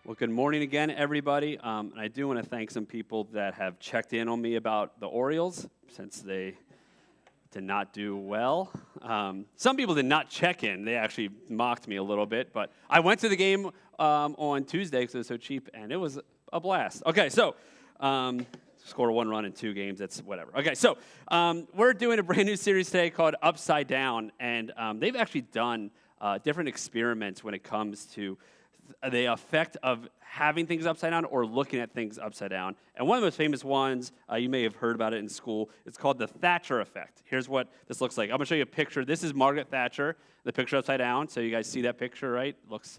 Well, good morning again, everybody. And I do want to thank some people that have checked in on me about the Orioles, since they did not do well. Some people did not check in. They actually mocked me a little bit. But I went to the game on Tuesday because it was so cheap, and it was a blast. Okay, so score 1 run in 2 games. That's whatever. Okay, so we're doing a brand new series today called Upside Down, and they've actually done different experiments when it comes to the effect of having things upside down or looking at things upside down. And one of the most famous ones, you may have heard about it in school, it's called the Thatcher effect. Here's what this looks like. I'm going to show you a picture. This is Margaret Thatcher, the picture upside down. So you guys see that picture, right? Looks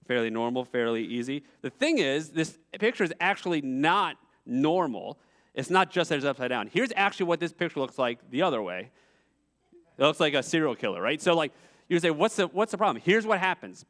fairly normal, fairly easy. The thing is, this picture is actually not normal. It's not just that it's upside down. Here's actually what this picture looks like the other way. It looks like a serial killer, right? So like you say, what's the problem? Here's what happens.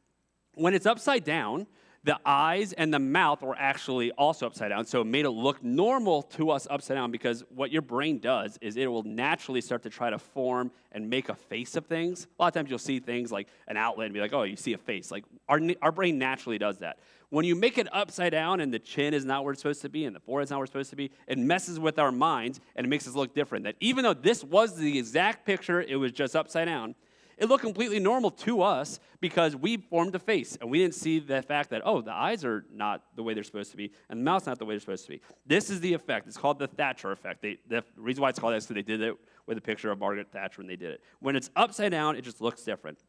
When it's upside down, the eyes and the mouth were actually also upside down, so it made it look normal to us upside down, because what your brain does is it will naturally start to try to form and make a face of things. A lot of times you'll see things like an outlet and be like, oh, you see a face. Like our brain naturally does that. When you make it upside down and the chin is not where it's supposed to be and the forehead's not where it's supposed to be, it messes with our minds and it makes us look different. That even though this was the exact picture, it was just upside down, it looked completely normal to us because we formed a face, and we didn't see the fact that, oh, the eyes are not the way they're supposed to be, and the mouth's not the way they're supposed to be. This is the effect. It's called the Thatcher effect. The reason why it's called that is because they did it with a picture of Margaret Thatcher when they did it. When it's upside down, it just looks different.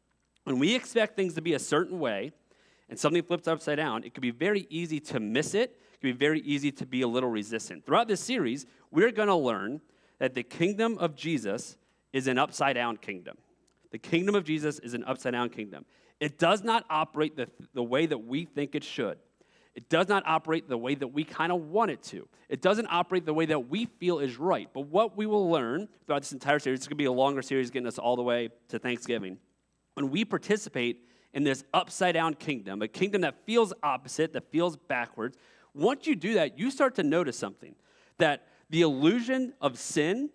When we expect things to be a certain way, and something flips upside down, it can be very easy to miss it. It can be very easy to be a little resistant. Throughout this series, we're going to learn that the kingdom of Jesus is an upside-down kingdom. The kingdom of Jesus is an upside-down kingdom. It does not operate the way that we think it should. It does not operate the way that we kind of want it to. It doesn't operate the way that we feel is right. But what we will learn throughout this entire series, it's going to be a longer series getting us all the way to Thanksgiving, when we participate in this upside-down kingdom, a kingdom that feels opposite, that feels backwards, once you do that, you start to notice something, that the illusion of sin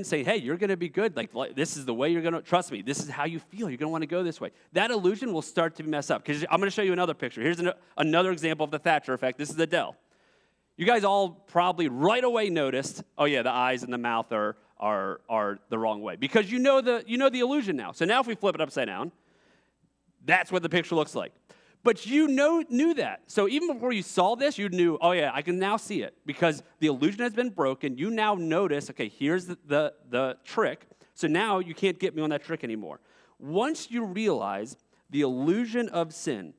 saying, hey, you're going to be good. Like, this is the way you're going to, trust me, this is how you feel. You're going to want to go this way. That illusion will start to mess up. Because I'm going to show you another picture. Here's another example of the Thatcher effect. This is Adele. You guys all probably right away noticed, oh yeah, the eyes and the mouth are the wrong way. Because you know the illusion now. So now if we flip it upside down, that's what the picture looks like. But you knew that. So even before you saw this, you knew, oh yeah, I can now see it. Because the illusion has been broken. You now notice, okay, here's the trick. So now you can't get me on that trick anymore. Once you realize the illusion of sin,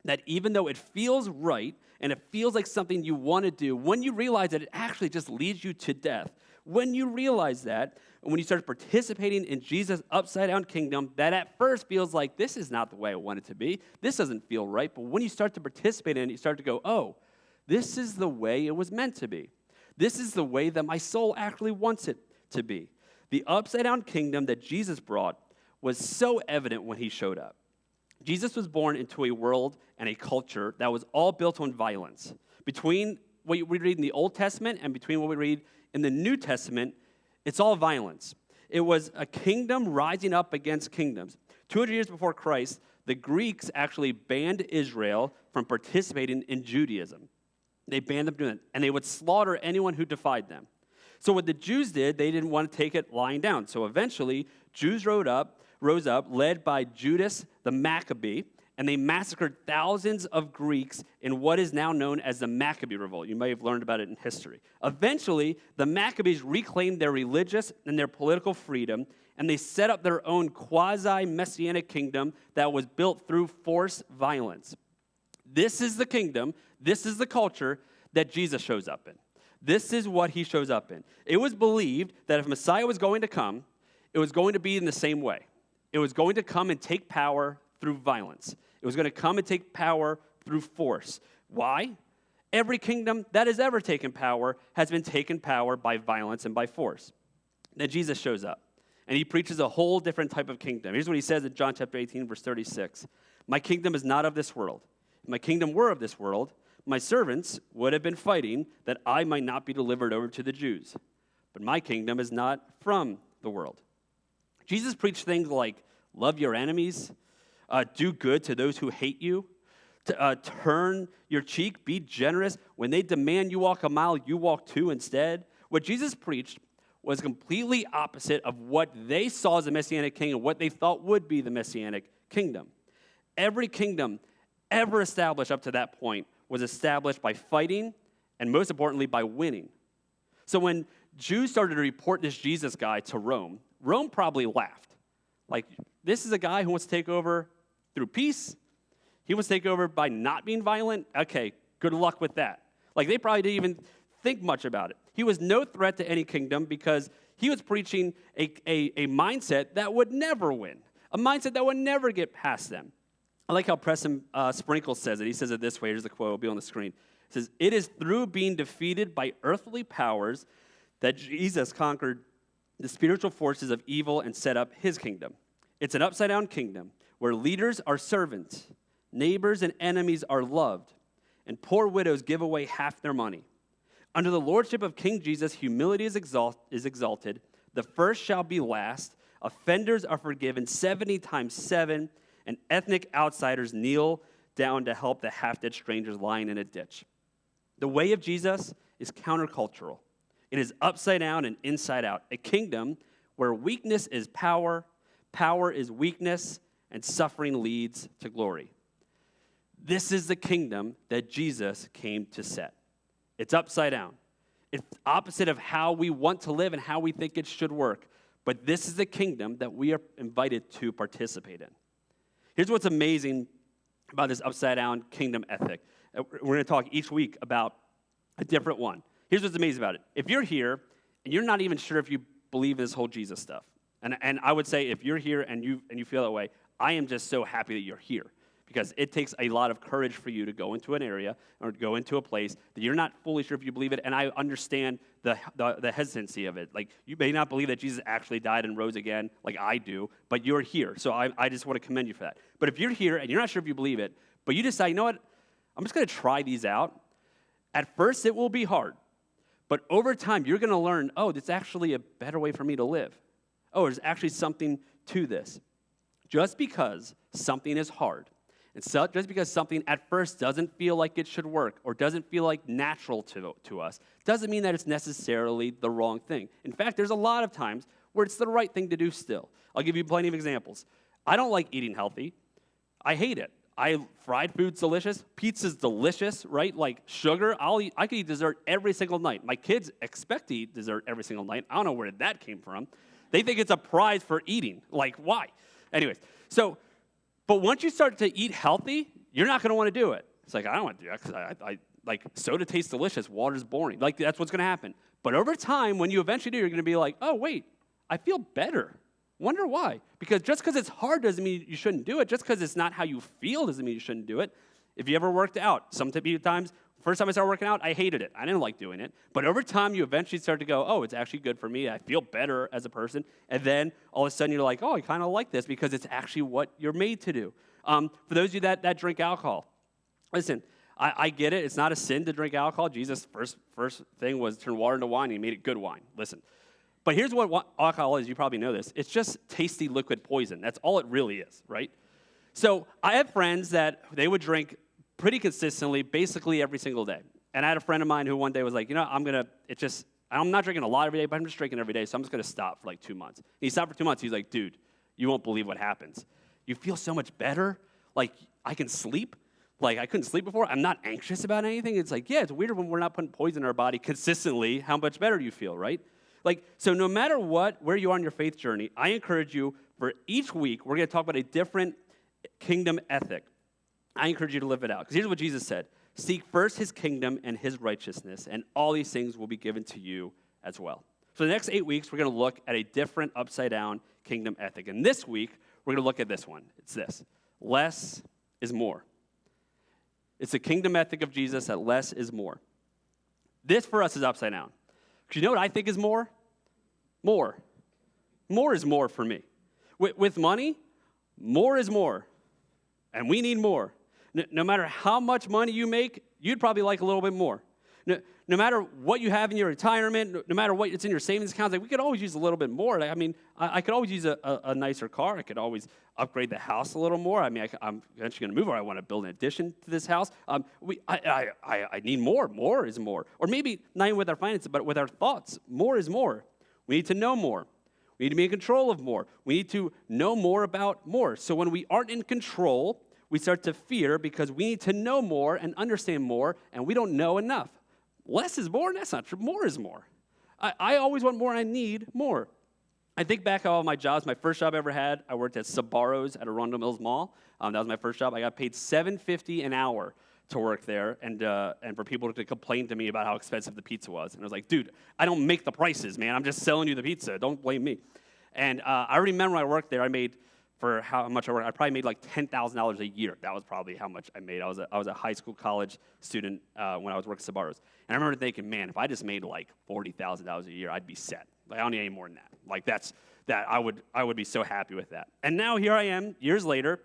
that even though it feels right, and it feels like something you want to do, when you realize that it actually just leads you to death, when you realize that, and when you start participating in Jesus' upside-down kingdom, that at first feels like this is not the way I want it to be. This doesn't feel right. But when you start to participate in it, you start to go, oh, this is the way it was meant to be. This is the way that my soul actually wants it to be. The upside-down kingdom that Jesus brought was so evident when he showed up. Jesus was born into a world and a culture that was all built on violence. Between what we read in the Old Testament and between what we read in the New Testament, it's all violence. It was a kingdom rising up against kingdoms. 200 years before Christ, the Greeks actually banned Israel from participating in Judaism. They banned them from doing it, and they would slaughter anyone who defied them. So what the Jews did, they didn't want to take it lying down. So eventually, Jews rose up, led by Judas the Maccabee, and they massacred thousands of Greeks in what is now known as the Maccabee Revolt. You may have learned about it in history. Eventually, the Maccabees reclaimed their religious and their political freedom, and they set up their own quasi-messianic kingdom that was built through forced violence. This is the kingdom, this is the culture that Jesus shows up in. This is what he shows up in. It was believed that if Messiah was going to come, it was going to be in the same way. It was going to come and take power through violence. It was going to come and take power through force. Why? Every kingdom that has ever taken power has been taken power by violence and by force. Then Jesus shows up, and he preaches a whole different type of kingdom. Here's what he says in John chapter 18, verse 36. My kingdom is not of this world. If my kingdom were of this world, my servants would have been fighting that I might not be delivered over to the Jews. But my kingdom is not from the world. Jesus preached things like love your enemies, do good to those who hate you, Turn your cheek, be generous. When they demand you walk a mile, you walk two instead. What Jesus preached was completely opposite of what they saw as the Messianic kingdom, what they thought would be the Messianic kingdom. Every kingdom ever established up to that point was established by fighting and, most importantly, by winning. So when Jews started to report this Jesus guy to Rome, Rome probably laughed. Like, this is a guy who wants to take over through peace. He wants to take over by not being violent. Okay, good luck with that. Like, they probably didn't even think much about it. He was no threat to any kingdom because he was preaching a mindset that would never win, a mindset that would never get past them. I like how Preston Sprinkle says it. He says it this way. Here's the quote. It'll be on the screen. It says, "It is through being defeated by earthly powers that Jesus conquered the spiritual forces of evil and set up his kingdom. It's an upside-down kingdom where leaders are servants, neighbors and enemies are loved, and poor widows give away half their money. Under the lordship of King Jesus, humility is exalted. The first shall be last. Offenders are forgiven 70 times 7, and ethnic outsiders kneel down to help the half-dead strangers lying in a ditch." The way of Jesus is countercultural. It is upside down and inside out, a kingdom where weakness is power, power is weakness, and suffering leads to glory. This is the kingdom that Jesus came to set. It's upside down. It's opposite of how we want to live and how we think it should work. But this is the kingdom that we are invited to participate in. Here's what's amazing about this upside-down kingdom ethic. We're going to talk each week about a different one. Here's what's amazing about it. If you're here and you're not even sure if you believe in this whole Jesus stuff, and I would say if you're here and you feel that way, I am just so happy that you're here, because it takes a lot of courage for you to go into an area or go into a place that you're not fully sure if you believe it, and I understand the hesitancy of it. Like, you may not believe that Jesus actually died and rose again like I do, but you're here, so I just want to commend you for that. But if you're here and you're not sure if you believe it, but you decide, you know what, I'm just going to try these out. At first, it will be hard, but over time, you're going to learn, oh, it's actually a better way for me to live. Oh, there's actually something to this. Just because something is hard, and so just because something at first doesn't feel like it should work or doesn't feel like natural to us, doesn't mean that it's necessarily the wrong thing. In fact, there's a lot of times where it's the right thing to do still. I'll give you plenty of examples. I don't like eating healthy. I hate it. Fried food's delicious. Pizza's delicious, right? Like sugar, I could eat dessert every single night. My kids expect to eat dessert every single night. I don't know where that came from. They think it's a prize for eating. Like, why? Anyways, but once you start to eat healthy, you're not going to want to do it. It's like, I don't want to do that because I like, soda tastes delicious, water's boring. Like, that's what's going to happen. But over time, when you eventually do, you're going to be like, oh, wait, I feel better. Wonder why? Because just because it's hard doesn't mean you shouldn't do it. Just because it's not how you feel doesn't mean you shouldn't do it. If you ever worked out, sometimes, first time I started working out, I hated it. I didn't like doing it. But over time, you eventually start to go, oh, it's actually good for me. I feel better as a person. And then all of a sudden, you're like, oh, I kind of like this because it's actually what you're made to do. For those of you that drink alcohol, listen, I get it. It's not a sin to drink alcohol. Jesus' first thing was turn water into wine, and he made it good wine. Listen. But here's what alcohol is. You probably know this. It's just tasty liquid poison. That's all it really is, right? So I have friends that they would drink pretty consistently, basically every single day. And I had a friend of mine who one day was like, you know, I'm not drinking a lot every day, but I'm just drinking every day, so I'm just going to stop for like 2 months. And he stopped for 2 months. He's like, dude, you won't believe what happens. You feel so much better. Like, I can sleep. Like, I couldn't sleep before. I'm not anxious about anything. It's like, yeah, it's weird when we're not putting poison in our body consistently, how much better do you feel, right? Like, so no matter where you are on your faith journey, I encourage you for each week, we're going to talk about a different kingdom ethic. I encourage you to live it out. Because here's what Jesus said. Seek first his kingdom and his righteousness, and all these things will be given to you as well. So the next 8 weeks, we're going to look at a different upside-down kingdom ethic. And this week, we're going to look at this one. It's this. Less is more. It's the kingdom ethic of Jesus that less is more. This, for us, is upside down. Because you know what I think is more? More. More is more for me. With money, more is more. And we need more. No matter how much money you make, you'd probably like a little bit more. No matter what you have in your retirement, no matter what it's in your savings accounts, like we could always use a little bit more. Like, I mean, I could always use a nicer car. I could always upgrade the house a little more. I mean, I'm eventually going to move, or I want to build an addition to this house. I need more. More is more. Or maybe not even with our finances, but with our thoughts. More is more. We need to know more. We need to be in control of more. We need to know more about more. So when we aren't in control, we start to fear because we need to know more and understand more, and we don't know enough. Less is more, and that's not true. More is more. I always want more, and I need more. I think back on all my jobs. My first job I ever had, I worked at Sbarro's at Arundel Mills Mall. That was my first job. I got paid $7.50 an hour to work there, and for people to complain to me about how expensive the pizza was. And I was like, dude, I don't make the prices, man. I'm just selling you the pizza. Don't blame me. And I remember when I worked there, I made, for how much I worked, I probably made like $10,000 a year. That was probably how much I made. I was a high school, college student when I was working at Sbarro's. And I remember thinking, man, if I just made like $40,000 a year, I'd be set. Like, I don't need any more than that. Like, I would be so happy with that. And now here I am, years later.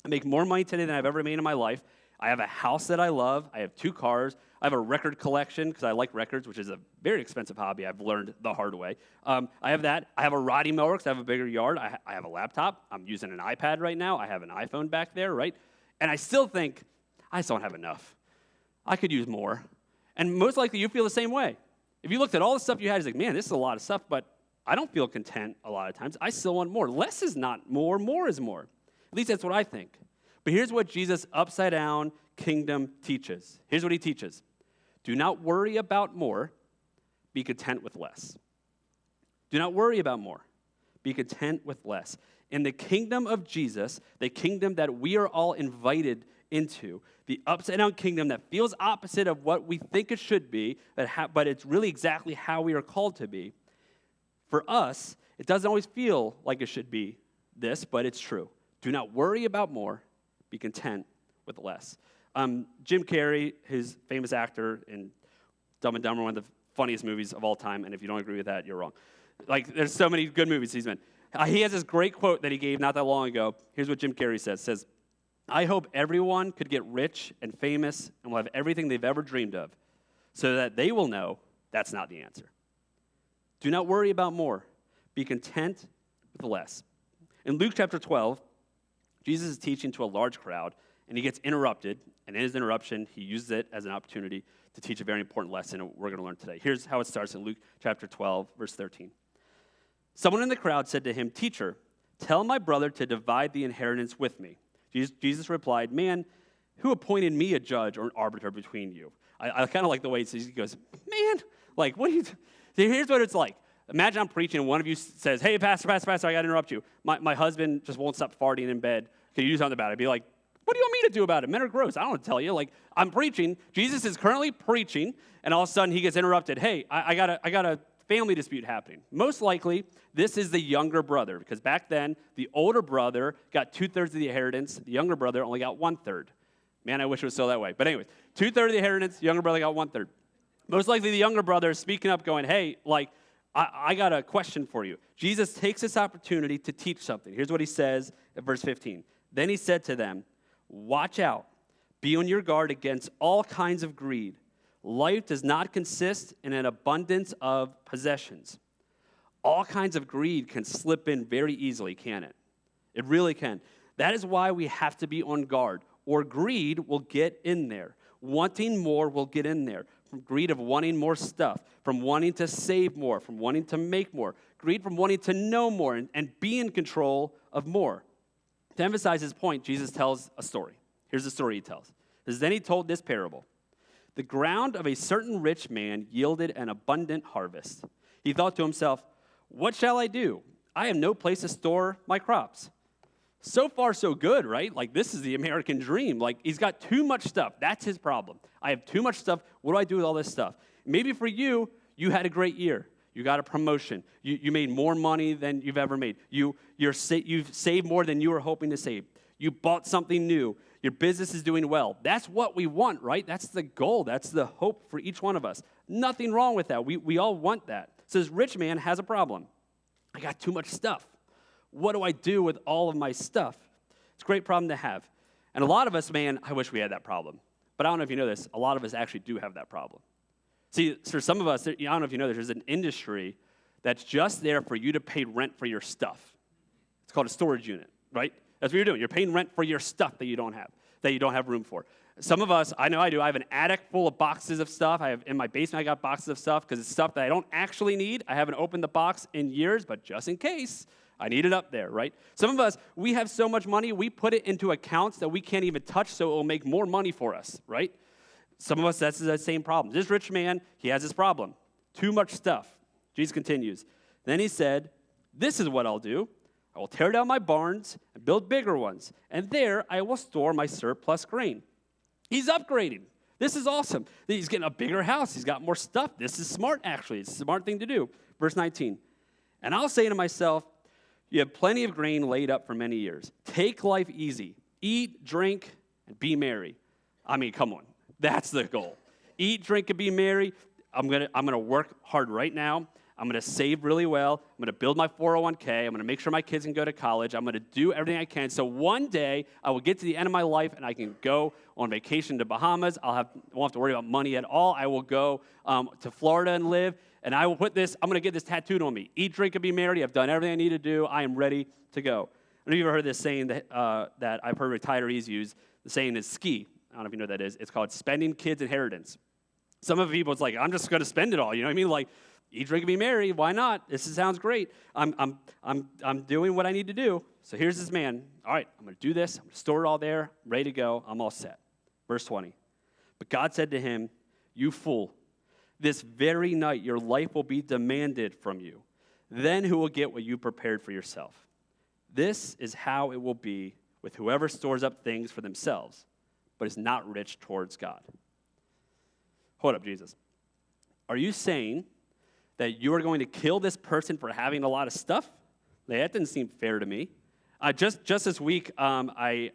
I make more money today than I've ever made in my life. I have a house that I love. I have 2 cars. I have a record collection because I like records, which is a very expensive hobby. I've learned the hard way. I have that. I have a riding mower because I have a bigger yard. I have a laptop. I'm using an iPad right now. I have an iPhone back there, right? And I still think, I just don't have enough. I could use more. And most likely you feel the same way. If you looked at all the stuff you had, it's like, man, this is a lot of stuff, but I don't feel content a lot of times. I still want more. Less is not more. More is more. At least that's what I think. But here's what Jesus' upside-down kingdom teaches. Here's what he teaches. Do not worry about more. Be content with less. Do not worry about more. Be content with less. In the kingdom of Jesus, the kingdom that we are all invited into, the upside-down kingdom that feels opposite of what we think it should be, but it's really exactly how we are called to be. For us, it doesn't always feel like it should be this, but it's true. Do not worry about more. Be content with less. Jim Carrey, his famous actor in Dumb and Dumber, one of the funniest movies of all time, and if you don't agree with that, you're wrong. Like, there's so many good movies he's been. He has this great quote that he gave not that long ago. Here's what Jim Carrey says, I hope everyone could get rich and famous and will have everything they've ever dreamed of so that they will know that's not the answer. Do not worry about more. Be content with less. In Luke chapter 12, Jesus is teaching to a large crowd, and he gets interrupted, and in his interruption, he uses it as an opportunity to teach a very important lesson we're going to learn today. Here's how it starts in Luke chapter 12, verse 13. Someone in the crowd said to him, Teacher, tell my brother to divide the inheritance with me. Jesus replied, Man, who appointed me a judge or an arbiter between you? I kind of like the way he goes, man, like, what do you... See, here's what it's like. Imagine I'm preaching and one of you says, hey, pastor, I got to interrupt you. My husband just won't stop farting in bed. Can you do something about it? I'd be like, what do you want me to do about it? Men are gross. I don't want to tell you. Like, I'm preaching. Jesus is currently preaching, and all of a sudden he gets interrupted. Hey, I got a family dispute happening. Most likely, this is the younger brother, because back then, the older brother got 2/3 of the inheritance. The younger brother only got 1/3. Man, I wish it was still that way. But anyways, 2/3 of the inheritance, the younger brother got 1/3. Most likely, the younger brother is speaking up going, hey, like, I got a question for you. Jesus takes this opportunity to teach something. Here's what he says at verse 15. Then he said to them, watch out. Be on your guard against all kinds of greed. Life does not consist in an abundance of possessions. All kinds of greed can slip in very easily, can't it? It really can. That is why we have to be on guard, or greed will get in there. Wanting more will get in there. From greed of wanting more stuff, from wanting to save more, from wanting to make more, greed from wanting to know more and be in control of more. To emphasize his point, Jesus tells a story. Here's the story he tells. Then he told this parable. The ground of a certain rich man yielded an abundant harvest. He thought to himself, what shall I do? I have no place to store my crops. So far, so good, right? Like, this is the American dream. Like, he's got too much stuff. That's his problem. I have too much stuff. What do I do with all this stuff? Maybe for you, you had a great year. You got a promotion. You made more money than you've ever made. You've saved more than you were hoping to save. You bought something new. Your business is doing well. That's what we want, right? That's the goal. That's the hope for each one of us. Nothing wrong with that. We all want that. So this rich man has a problem. I got too much stuff. What do I do with all of my stuff? It's a great problem to have. And a lot of us, man, I wish we had that problem. But I don't know if you know this, a lot of us actually do have that problem. See, for some of us, I don't know if you know, there's an industry that's just there for you to pay rent for your stuff. It's called a storage unit, right? That's what you're doing. You're paying rent for your stuff that you don't have room for. Some of us, I know I do, I have an attic full of boxes of stuff. In my basement, I got boxes of stuff because it's stuff that I don't actually need. I haven't opened the box in years, but just in case, I need it up there, right? Some of us, we have so much money, we put it into accounts that we can't even touch so it will make more money for us, right? Some of us, that's the same problem. This rich man, he has this problem. Too much stuff. Jesus continues. Then he said, this is what I'll do. I will tear down my barns and build bigger ones, and there I will store my surplus grain. He's upgrading. This is awesome. He's getting a bigger house. He's got more stuff. This is smart, actually. It's a smart thing to do. Verse 19. And I'll say to myself, you have plenty of grain laid up for many years. Take life easy. Eat, drink, and be merry. I mean, come on. That's the goal. Eat, drink, and be merry. I'm gonna work hard right now. I'm going to save really well. I'm going to build my 401k. I'm going to make sure my kids can go to college. I'm going to do everything I can. So one day, I will get to the end of my life, and I can go on vacation to Bahamas. I won't have to worry about money at all. I will go to Florida and live, and I will I'm going to get this tattooed on me. Eat, drink, and be merry. I've done everything I need to do. I am ready to go. I don't know if you've ever heard this saying that I've heard retirees use. The saying is ski. I don't know if you know what that is. It's called spending kids' inheritance. Some of the people, it's like, I'm just going to spend it all. You know what I mean? Like, eat, drink, and be merry. Why not? This sounds great. I'm doing what I need to do. So here's this man. All right, I'm going to do this. I'm going to store it all there. I'm ready to go. I'm all set. Verse 20. But God said to him, you fool, this very night your life will be demanded from you. Then who will get what you prepared for yourself? This is how it will be with whoever stores up things for themselves, but is not rich towards God. Hold up, Jesus. Are you saying that you are going to kill this person for having a lot of stuff? That didn't seem fair to me. Just this week, I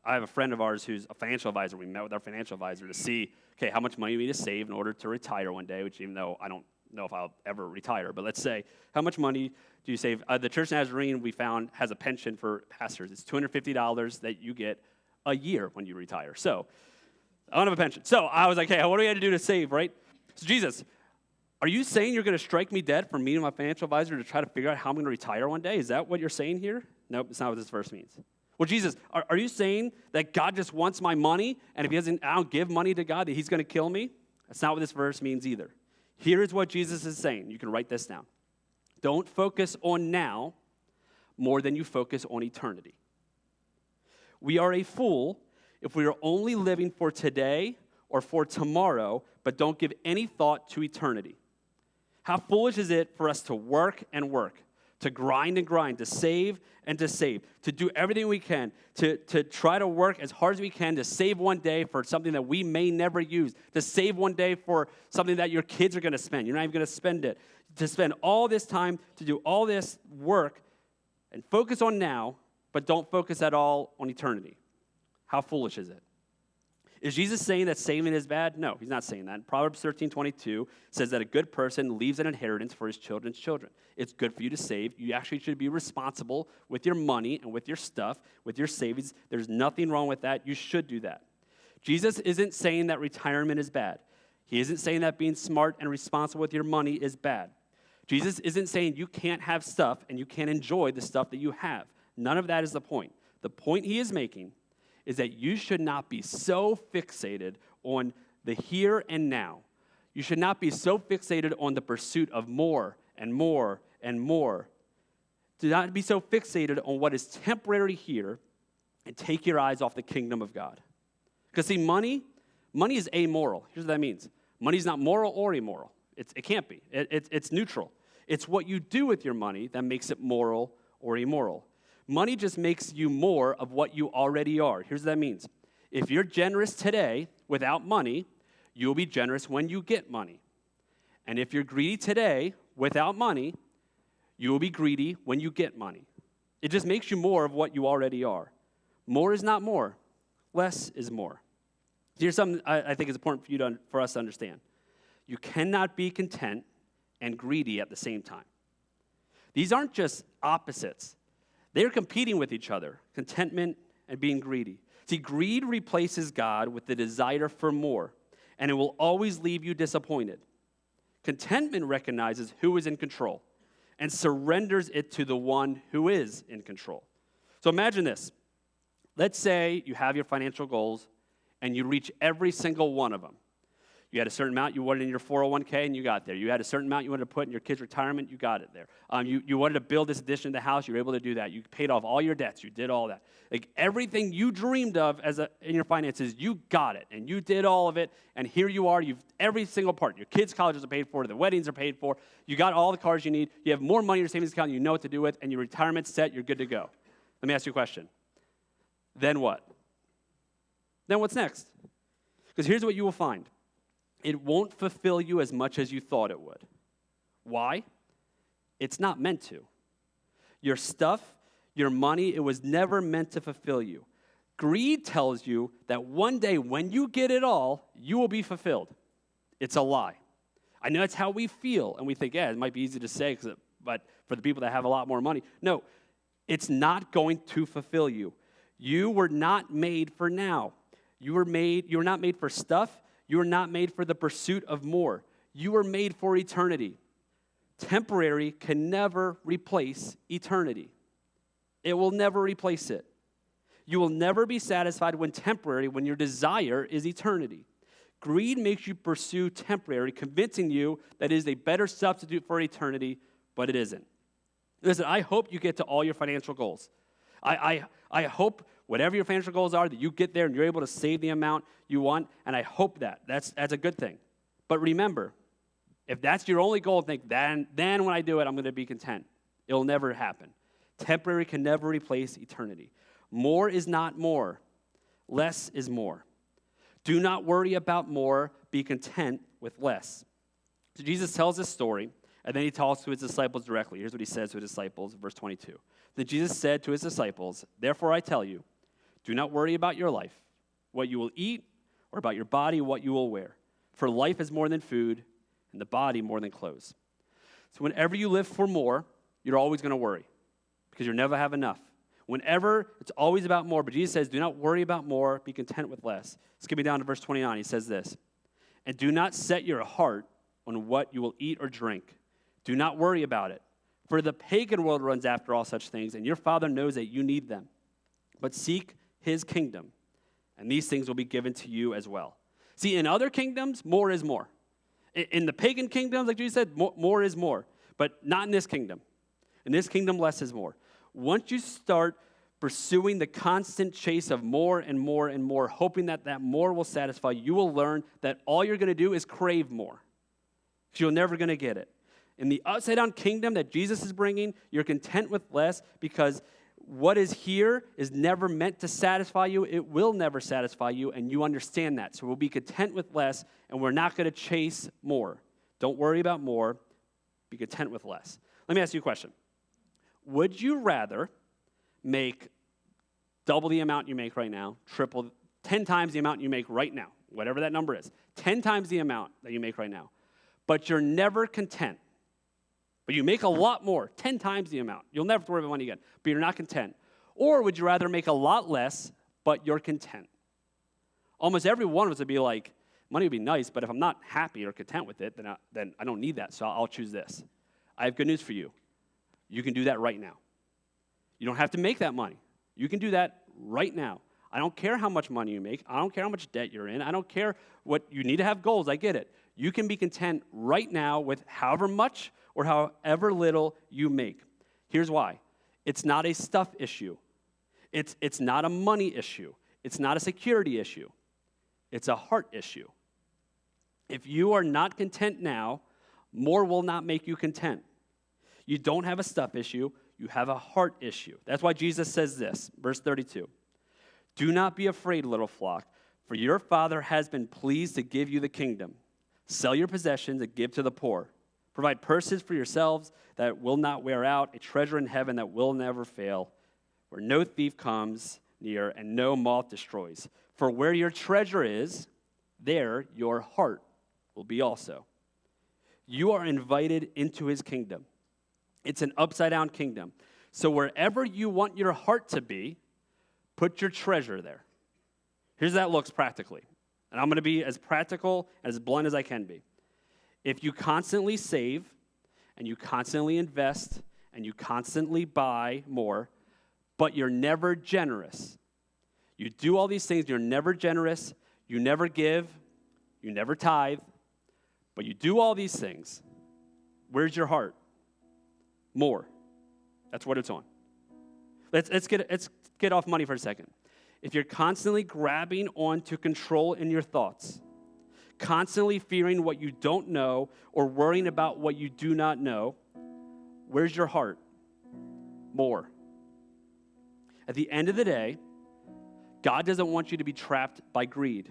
have a friend of ours who's a financial advisor. We met with our financial advisor to see, okay, how much money we need to save in order to retire one day, which even though I don't know if I'll ever retire, but let's say, how much money do you save? The Church Nazarene, we found, has a pension for pastors. It's $250 that you get a year when you retire. So I don't have a pension. So I was like, hey, what do we have to do to save, right? So Jesus, are you saying you're going to strike me dead for me and my financial advisor to try to figure out how I'm going to retire one day? Is that what you're saying here? Nope, it's not what this verse means. Well, Jesus, are you saying that God just wants my money, and if I don't give money to God, that he's going to kill me? That's not what this verse means either. Here is what Jesus is saying. You can write this down. Don't focus on now more than you focus on eternity. We are a fool if we are only living for today or for tomorrow, but don't give any thought to eternity. How foolish is it for us to work and work, to grind and grind, to save and to save, to do everything we can, to try to work as hard as we can to save one day for something that we may never use, to save one day for something that your kids are going to spend. You're not even going to spend it. To spend all this time, to do all this work, and focus on now, but don't focus at all on eternity. How foolish is it? Is Jesus saying that saving is bad? No, he's not saying that. Proverbs 13:22 says that a good person leaves an inheritance for his children's children. It's good for you to save. You actually should be responsible with your money and with your stuff, with your savings. There's nothing wrong with that. You should do that. Jesus isn't saying that retirement is bad. He isn't saying that being smart and responsible with your money is bad. Jesus isn't saying you can't have stuff and you can't enjoy the stuff that you have. None of that is the point. The point he is making is that you should not be so fixated on the here and now. You should not be so fixated on the pursuit of more and more and more. Do not be so fixated on what is temporary here and take your eyes off the kingdom of God. Because see, money is amoral. Here's what that means. Money is not moral or immoral. It can't be. It's neutral. It's what you do with your money that makes it moral or immoral. Money just makes you more of what you already are. Here's what that means. If you're generous today without money, you'll be generous when you get money. And if you're greedy today without money, you will be greedy when you get money. It just makes you more of what you already are. More is not more. Less is more. Here's something I think is important for us to understand. You cannot be content and greedy at the same time. These aren't just opposites. They're competing with each other, contentment and being greedy. See, greed replaces God with the desire for more. and it will always leave you disappointed. Contentment recognizes who is in control and surrenders it to the one who is in control. So imagine this. Let's say you have your financial goals and you reach every single one of them. You had a certain amount you wanted in your 401k, and you got there. You had a certain amount you wanted to put in your kids' retirement, you got it there. You wanted to build this addition to the house, you were able to do that. You paid off all your debts, you did all that. Like everything you dreamed of in your finances, you got it, and you did all of it, and here you are, you've every single part. Your kids' colleges are paid for, the weddings are paid for, you got all the cars you need, you have more money in your savings account you know what to do with, and your retirement's set, you're good to go. Let me ask you a question. Then what? Then what's next? Because here's what you will find. It won't fulfill you as much as you thought it would. Why? It's not meant to. Your stuff, your money, it was never meant to fulfill you. Greed tells you that one day when you get it all, you will be fulfilled. It's a lie. I know that's how we feel, and we think, yeah, it might be easy to say, but for the people that have a lot more money, no, it's not going to fulfill you. You were not made for now. You were not made for stuff. You were not made for the pursuit of more. You were made for eternity. Temporary can never replace eternity. It will never replace it. You will never be satisfied when your desire is eternity. Greed makes you pursue temporary, convincing you that it is a better substitute for eternity, but it isn't. Listen, I hope you get to all your financial goals. I hope whatever your financial goals are, that you get there and you're able to save the amount you want, and I hope that. That's a good thing. But remember, if that's your only goal, think, then when I do it, I'm going to be content. It'll never happen. Temporary can never replace eternity. More is not more. Less is more. Do not worry about more. Be content with less. So Jesus tells this story, and then he talks to his disciples directly. Here's what he says to his disciples, verse 22. Then Jesus said to his disciples, "Therefore I tell you, do not worry about your life, what you will eat, or about your body, what you will wear. For life is more than food, and the body more than clothes." So whenever you live for more, you're always going to worry, because you'll never have enough. Whenever, it's always about more. But Jesus says, do not worry about more, be content with less. Skipping down to verse 29, he says this, "And do not set your heart on what you will eat or drink. Do not worry about it. For the pagan world runs after all such things, and your Father knows that you need them. But seek his kingdom, and these things will be given to you as well." See, in other kingdoms, more is more. In the pagan kingdoms, like Jesus said, more is more. But not in this kingdom. In this kingdom, less is more. Once you start pursuing the constant chase of more and more and more, hoping that more will satisfy you, will learn that all you're going to do is crave more. So you're never going to get it. In the upside-down kingdom that Jesus is bringing, you're content with less, because what is here is never meant to satisfy you. It will never satisfy you, and you understand that. So we'll be content with less, and we're not going to chase more. Don't worry about more. Be content with less. Let me ask you a question. Would you rather make double the amount you make right now, 10 times the amount you make right now, whatever that number is, 10 times the amount that you make right now, but you're never content? But you make a lot more, 10 times the amount. You'll never have to worry about money again, but you're not content. Or would you rather make a lot less, but you're content? Almost every one of us would be like, money would be nice, but if I'm not happy or content with it, then I don't need that, so I'll choose this. I have good news for you. You can do that right now. You don't have to make that money. You can do that right now. I don't care how much money you make. I don't care how much debt you're in. I don't care what you need to have goals. I get it. You can be content right now with however much or however little you make. Here's why. It's not a stuff issue. It's not a money issue. It's not a security issue. It's a heart issue. If you are not content now, more will not make you content. You don't have a stuff issue. You have a heart issue. That's why Jesus says this, verse 32. "Do not be afraid, little flock, for your Father has been pleased to give you the kingdom. Sell your possessions and give to the poor. Provide purses for yourselves that will not wear out, a treasure in heaven that will never fail, where no thief comes near and no moth destroys. For where your treasure is, there your heart will be also." You are invited into his kingdom. It's an upside-down kingdom. So wherever you want your heart to be, put your treasure there. Here's how that looks practically. And I'm going to be as practical and as blunt as I can be. If you constantly save and you constantly invest and you constantly buy more, but you're never generous, you do all these things, you're never generous, you never give, you never tithe, but you do all these things, where's your heart? More. That's what it's on. Let's get off money for a second. If you're constantly grabbing onto control in your thoughts, constantly fearing what you don't know or worrying about what you do not know, where's your heart? More. At the end of the day, God doesn't want you to be trapped by greed.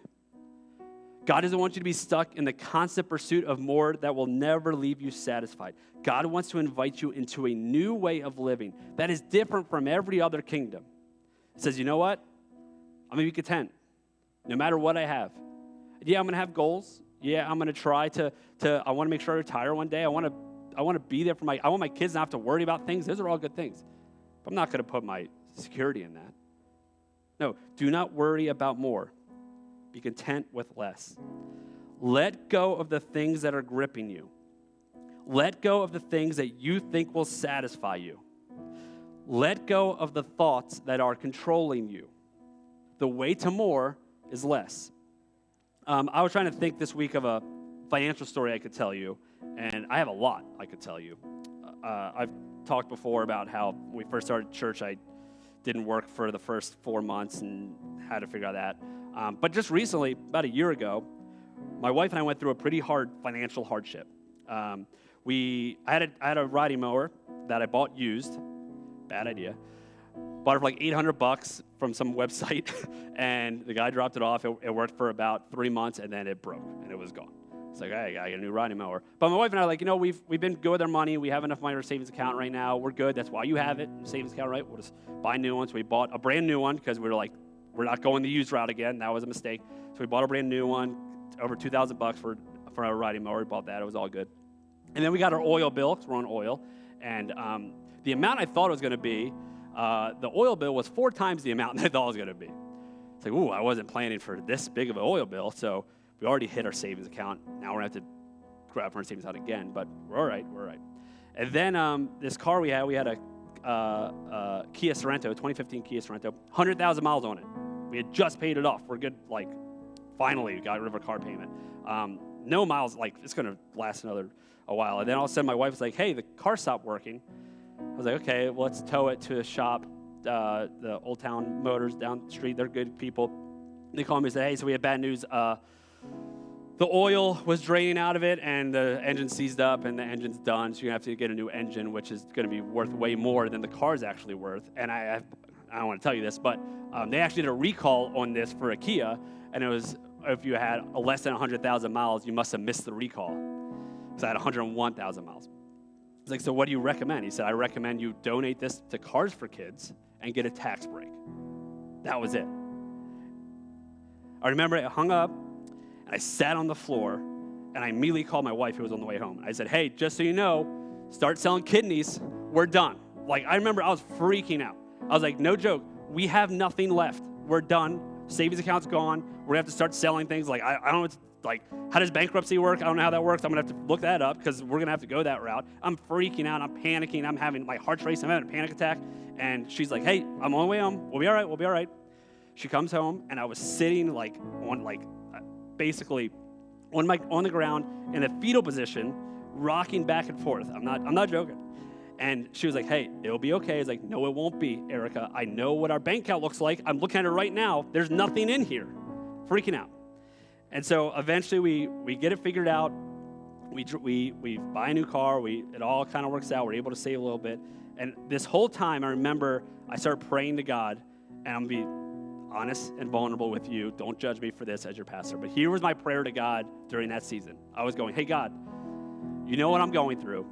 God doesn't want you to be stuck in the constant pursuit of more that will never leave you satisfied. God wants to invite you into a new way of living that is different from every other kingdom. It says, you know what? I'm going to be content no matter what I have. Yeah, I'm going to have goals. Yeah, I'm going to try to I want to make sure I retire one day. I want to be there for I want my kids not have to worry about things. Those are all good things. But I'm not going to put my security in that. No, do not worry about more. Be content with less. Let go of the things that are gripping you. Let go of the things that you think will satisfy you. Let go of the thoughts that are controlling you. The way to more is less. I was trying to think this week of a financial story I could tell you, and I have a lot I could tell you. I've talked before about how when we first started church, I didn't work for the first 4 months and had to figure out that. But just recently, about a year ago, my wife and I went through a pretty hard financial hardship. I had a riding mower that I bought used. Bad idea. Bought it for like $800 from some website, and the guy dropped it off. It worked for about 3 months, and then it broke, and it was gone. It's like, hey, I got a new riding mower. But my wife and I are like, we've been good with our money. We have enough money in our savings account right now. We're good. That's why you have it, savings account, right? We'll just buy new ones. We bought a brand new one because we were like, we're not going the used route again. That was a mistake. So we bought a brand new one, over $2,000 for our riding mower. We bought that. It was all good. And then we got our oil bill because we're on oil. And the amount I thought it was going to be, the oil bill was 4 times the amount I thought it was going to be. It's like, ooh, I wasn't planning for this big of an oil bill. So we already hit our savings account. Now we're going to have to grab from our savings account again. But we're all right. We're all right. And then this car we had a Kia Sorento, 2015 Kia Sorento, 100,000 miles on it. We had just paid it off. We're good, finally we got rid of our car payment. No miles, it's going to last a while. And then all of a sudden my wife was like, hey, the car stopped working. I was like, okay, well, let's tow it to a shop, the Old Town Motors down the street. They're good people. They called me and said, hey, so we have bad news. The oil was draining out of it, and the engine seized up, and the engine's done, so you have to get a new engine, which is going to be worth way more than the car's actually worth. And I don't want to tell you this, but they actually did a recall on this for a Kia, and it was, if you had less than 100,000 miles, you must have missed the recall. So I had 101,000 miles. He's like, so what do you recommend? He said, I recommend you donate this to Cars for Kids and get a tax break. That was it. I remember I hung up, and I sat on the floor, and I immediately called my wife, who was on the way home. I said, hey, just so you know, start selling kidneys. We're done. I remember I was freaking out. I was like, no joke. We have nothing left. We're done. Savings account's gone. We're going to have to start selling things. I don't know, how does bankruptcy work? I don't know how that works. I'm going to have to look that up because we're going to have to go that route. I'm freaking out. I'm panicking. I'm having my heart's racing. I'm having a panic attack. And she's like, hey, I'm on the way home. We'll be all right. We'll be all right. She comes home, and I was sitting basically on the ground in a fetal position, rocking back and forth. I'm not joking. And she was like, hey, it'll be okay. I was like, no, it won't be, Erica. I know what our bank account looks like. I'm looking at it right now. There's nothing in here. Freaking out. And so eventually we get it figured out. We buy a new car. It all kind of works out. We're able to save a little bit. And this whole time, I remember I started praying to God, and I'm going to be honest and vulnerable with you. Don't judge me for this as your pastor. But here was my prayer to God during that season. I was going, hey, God, you know what I'm going through.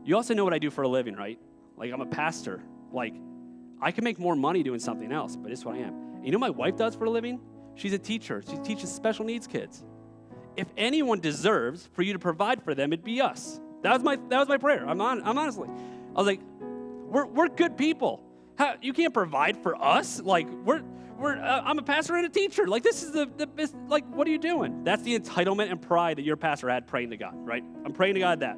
You also know what I do for a living, right? I'm a pastor. I can make more money doing something else, but it's what I am. And you know what my wife does for a living? She's a teacher. She teaches special needs kids. If anyone deserves for you to provide for them, it'd be us. That was my prayer. I'm honestly. I was like, we're good people. You can't provide for us. We're I'm a pastor and a teacher. Like, this is the best, like, what are you doing? That's the entitlement and pride that your pastor had praying to God, right? I'm praying to God that.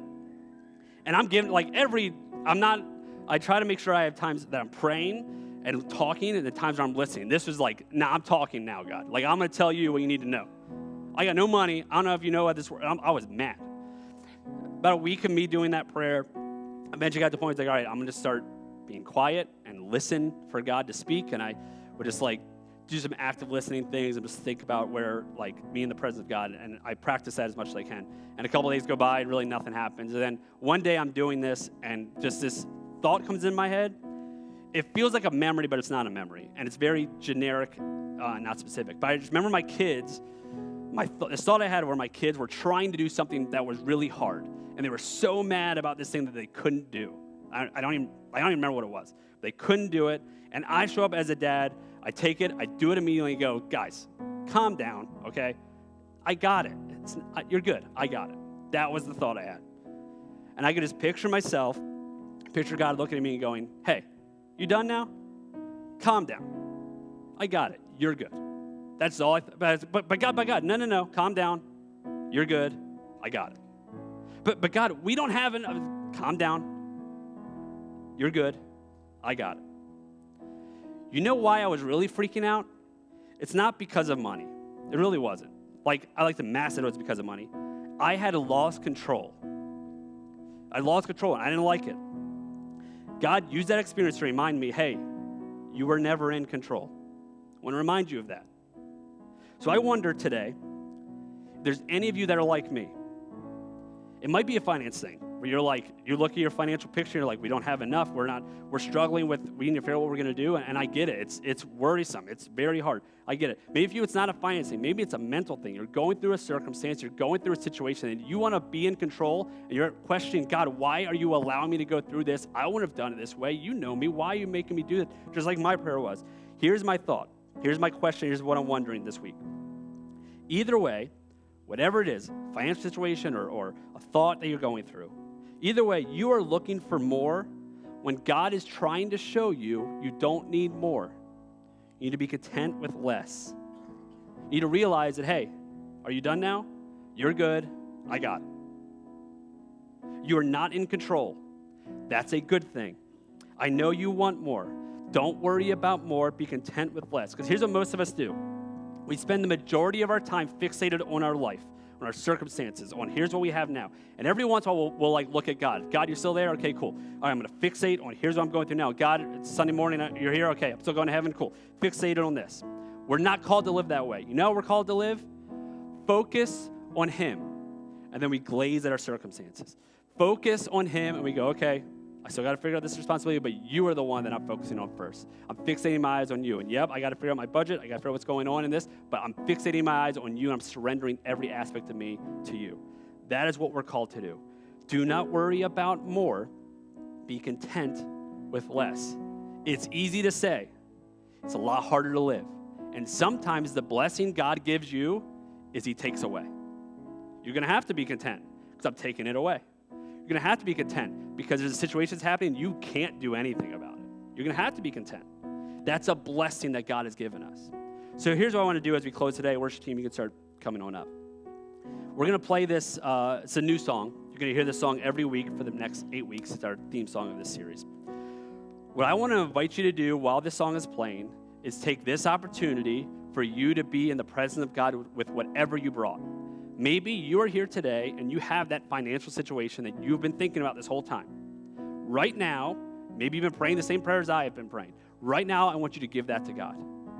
And I'm giving, like, I try to make sure I have times that I'm praying and talking and the times where I'm listening. This was like, I'm talking now, God. Like, I'm going to tell you what you need to know. I got no money. I don't know if you know how this works. I was mad. About a week of me doing that prayer, I eventually got to the point, like, all right, I'm going to start being quiet and listen for God to speak. And I would just, like, do some active listening things and just think about where, like, me in the presence of God. And I practice that as much as I can. And a couple of days go by and really nothing happens. And then one day I'm doing this and just this thought comes in my head. It feels like a memory, but it's not a memory. And it's very generic, not specific. But I just remember my kids, this thought I had where my kids were trying to do something that was really hard. And they were so mad about this thing that they couldn't do. I don't even remember what it was. They couldn't do it. And I show up as a dad. I take it. I do it immediately and go, guys, calm down, okay? I got it. You're good. I got it. That was the thought I had. And I could just picture myself, picture God looking at me and going, hey, you done now? Calm down. I got it. You're good. That's all. But God, no. Calm down. You're good. I got it. But God, we don't have calm down. You're good. I got it. You know why I was really freaking out? It's not because of money. It really wasn't. Like, I like to mask it was because of money. I had lost control. I lost control, and I didn't like it. God used that experience to remind me, hey, you were never in control. I want to remind you of that. So I wonder today, if there's any of you that are like me. It might be a finance thing, where you're like, you look at your financial picture, you're like, we don't have enough, we're struggling with, we need to figure out what we're going to do, and I get it. It's worrisome. It's very hard. I get it. Maybe for you, it's not a finance thing. Maybe it's a mental thing. You're going through a circumstance, you're going through a situation, and you want to be in control, and you're questioning, God, why are you allowing me to go through this? I wouldn't have done it this way. You know me. Why are you making me do this? Just like my prayer was. Here's my thought. Here's my question. Here's what I'm wondering this week. Either way, whatever it is, financial situation or a thought that you're going through, either way, you are looking for more when God is trying to show you you don't need more. You need to be content with less. You need to realize that, hey, are you done now? You're good. I got it. You are not in control. That's a good thing. I know you want more. Don't worry about more. Be content with less. Because here's what most of us do. We spend the majority of our time fixated on our life, on our circumstances, on here's what we have now. And every once in a while, we'll like look at God. God, you're still there? Okay, cool. All right, I'm going to fixate on here's what I'm going through now. God, it's Sunday morning. You're here? Okay, I'm still going to heaven? Cool. Fixated on this. We're not called to live that way. You know how we're called to live? Focus on Him. And then we glaze at our circumstances. Focus on Him, and we go, okay, I still got to figure out this responsibility, but you are the one that I'm focusing on first. I'm fixating my eyes on you. And yep, I got to figure out my budget. I got to figure out what's going on in this, but I'm fixating my eyes on you, and I'm surrendering every aspect of me to you. That is what we're called to do. Do not worry about more. Be content with less. It's easy to say. It's a lot harder to live. And sometimes the blessing God gives you is He takes away. You're going to have to be content because I'm taking it away. You're going to have to be content because there's a situation that's happening you can't do anything about it. You're going to have to be content. That's a blessing that God has given us. So here's what I want to do as we close today. Worship team, you can start coming on up. We're going to play this. It's a new song. You're going to hear this song every week for the next 8 weeks. It's our theme song of this series. What I want to invite you to do while this song is playing is take this opportunity for you to be in the presence of God with whatever you brought. Maybe you are here today and you have that financial situation that you've been thinking about this whole time. Right now, maybe you've been praying the same prayers I have been praying. Right now, I want you to give that to God.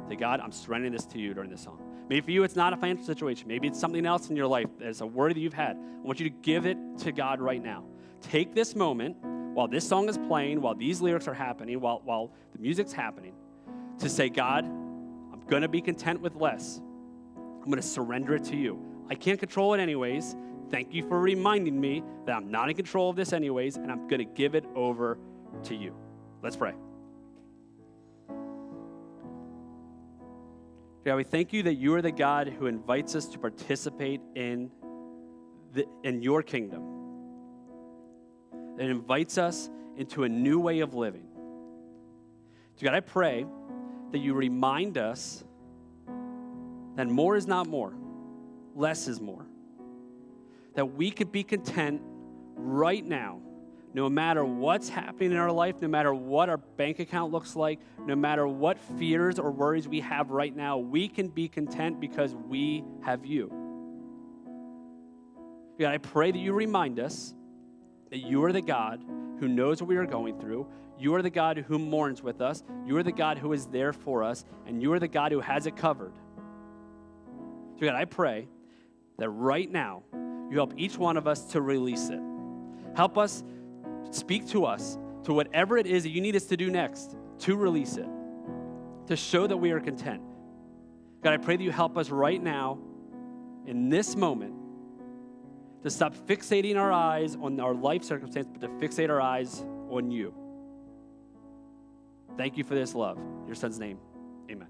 Say, God, I'm surrendering this to you during this song. Maybe for you, it's not a financial situation. Maybe it's something else in your life. It's a worry that you've had. I want you to give it to God right now. Take this moment while this song is playing, while these lyrics are happening, while the music's happening, to say, God, I'm going to be content with less. I'm going to surrender it to you. I can't control it anyways. Thank you for reminding me that I'm not in control of this anyways, and I'm going to give it over to you. Let's pray. God, we thank you that you are the God who invites us to participate in your kingdom. That invites us into a new way of living. So God, I pray that you remind us that more is not more, less is more. That we could be content right now, no matter what's happening in our life, no matter what our bank account looks like, no matter what fears or worries we have right now, we can be content because we have you. God, I pray that you remind us that you are the God who knows what we are going through. You are the God who mourns with us. You are the God who is there for us, and you are the God who has it covered. So God, I pray that right now you help each one of us to release it. Help us, speak to us, to whatever it is that you need us to do next, to release it, to show that we are content. God, I pray that you help us right now, in this moment, to stop fixating our eyes on our life circumstance, but to fixate our eyes on you. Thank you for this love. In your son's name, amen.